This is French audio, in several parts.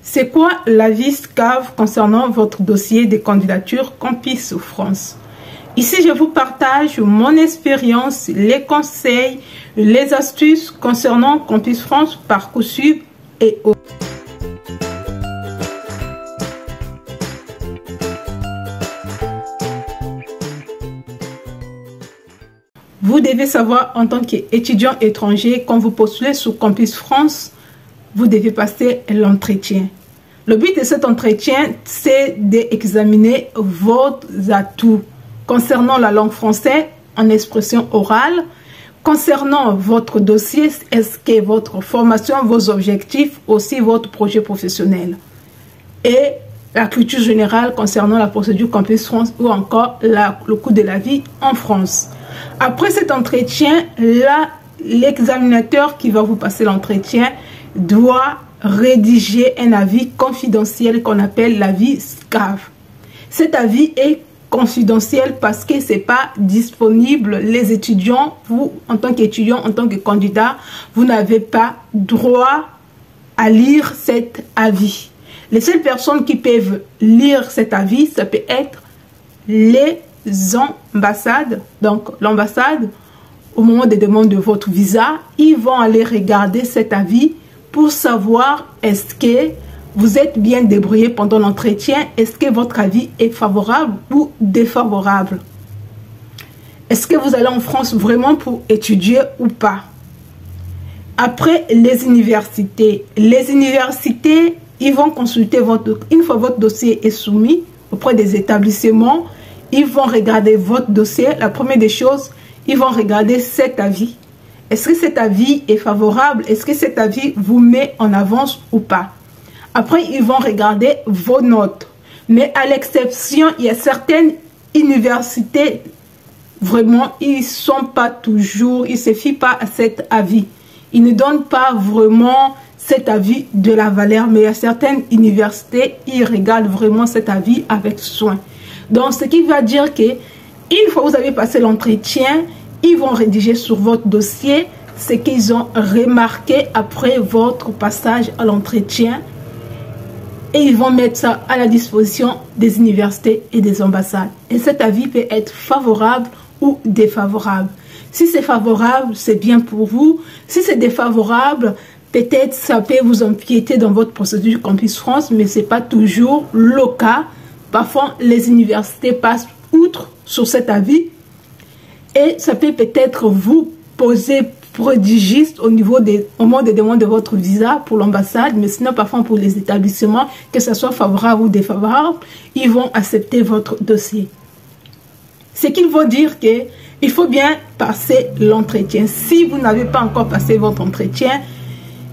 C'est quoi l'avis SCAV concernant votre dossier de candidature Campus France? Ici, je vous partage mon expérience, les conseils, les astuces concernant Campus France, Parcoursup et autres. Vous devez savoir en tant qu'étudiant étranger, quand vous postulez sur Campus France, vous devez passer l'entretien. Le but de cet entretien, c'est d'examiner vos atouts concernant la langue française en expression orale, concernant votre dossier, est-ce que votre formation, vos objectifs, aussi votre projet professionnel. Et la culture générale concernant la procédure Campus France ou encore le coût de la vie en France. Après cet entretien, l'examinateur qui va vous passer l'entretien doit rédiger un avis confidentiel qu'on appelle l'avis SCAV. Cet avis est confidentiel parce que ce n'est pas disponible. Les étudiants, vous, en tant qu'étudiant, en tant que candidat, vous n'avez pas droit à lire cet avis. Les seules personnes qui peuvent lire cet avis, ça peut être les ambassades. Donc, l'ambassade, au moment des demandes de votre visa, ils vont aller regarder cet avis pour savoir est-ce que vous êtes bien débrouillé pendant l'entretien, est-ce que votre avis est favorable ou défavorable. Est-ce que vous allez en France vraiment pour étudier ou pas. Après, les universités, ils vont consulter une fois votre dossier est soumis auprès des établissements, ils vont regarder votre dossier. La première des choses, ils vont regarder cet avis. Est-ce que cet avis est favorable? Est-ce que cet avis vous met en avance ou pas? Après, ils vont regarder vos notes. Mais à l'exception, il y a certaines universités, vraiment, ils ne sont pas toujours, ils ne se fient pas à cet avis. Ils ne donnent pas vraiment cet avis de la valeur. Mais il y a certaines universités, ils regardent vraiment cet avis avec soin. Donc, ce qui va dire que, une fois que vous avez passé l'entretien, ils vont rédiger sur votre dossier ce qu'ils ont remarqué après votre passage à l'entretien. Et ils vont mettre ça à la disposition des universités et des ambassades. Et cet avis peut être favorable ou défavorable. Si c'est favorable, c'est bien pour vous. Si c'est défavorable, peut-être ça peut vous empiéter dans votre procédure Campus France, mais ce n'est pas toujours le cas. Parfois, les universités passent outre sur cet avis et ça peut peut-être vous poser préjudice au moment des demandes de votre visa pour l'ambassade, mais sinon parfois pour les établissements, que ce soit favorable ou défavorable, ils vont accepter votre dossier. Ce qu'il faut dire que il faut bien passer l'entretien. Si vous n'avez pas encore passé votre entretien,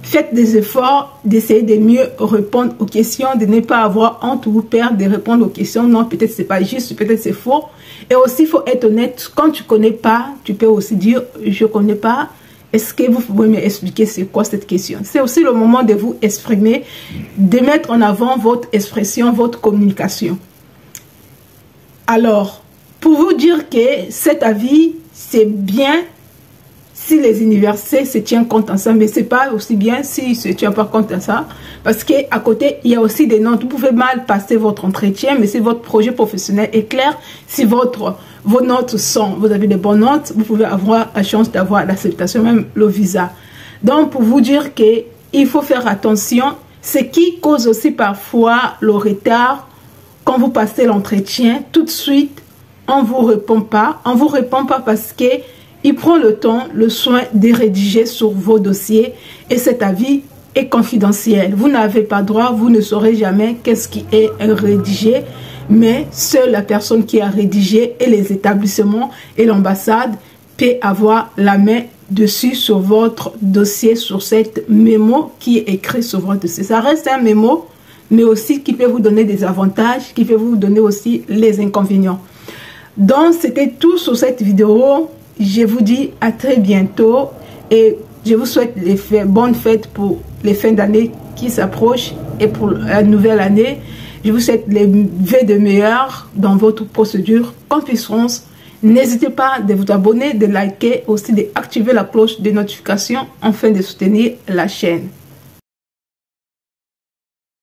faites des efforts d'essayer de mieux répondre aux questions, de ne pas avoir honte ou peur de répondre aux questions. Non, peut-être c'est pas juste, peut-être c'est faux. Et aussi, il faut être honnête. Quand tu ne connais pas, tu peux aussi dire « je ne connais pas ». Est-ce que vous pouvez m'expliquer c'est quoi cette question? C'est aussi le moment de vous exprimer, de mettre en avant votre expression, votre communication. Alors, pour vous dire que cet avis, c'est bien si les universités se tiennent compte en ça, mais c'est pas aussi bien s'ils ne se tiennent pas compte en ça, parce qu'à côté, il y a aussi des notes. Vous pouvez mal passer votre entretien, mais si votre projet professionnel est clair, si vos notes vous avez de bonnes notes, vous pouvez avoir la chance d'avoir l'acceptation, même le visa. Donc, pour vous dire qu'il faut faire attention, ce qui cause aussi parfois le retard, quand vous passez l'entretien, tout de suite, on ne vous répond pas. On ne vous répond pas parce que il prend le temps, le soin de rédiger sur vos dossiers et cet avis est confidentiel. Vous n'avez pas droit, vous ne saurez jamais qu'est-ce qui est rédigé, mais seule la personne qui a rédigé et les établissements et l'ambassade peut avoir la main dessus sur votre dossier, sur cette mémo qui est écrit sur votre dossier. Ça reste un mémo, mais aussi qui peut vous donner des avantages, qui peut vous donner aussi les inconvénients. Donc, c'était tout sur cette vidéo. Je vous dis à très bientôt et je vous souhaite bonnes fêtes pour les fins d'année qui s'approchent et pour la nouvelle année. Je vous souhaite les vœux de meilleurs dans votre procédure Campus France. N'hésitez pas de vous abonner, de liker, aussi d'activer la cloche de notification afin de soutenir la chaîne.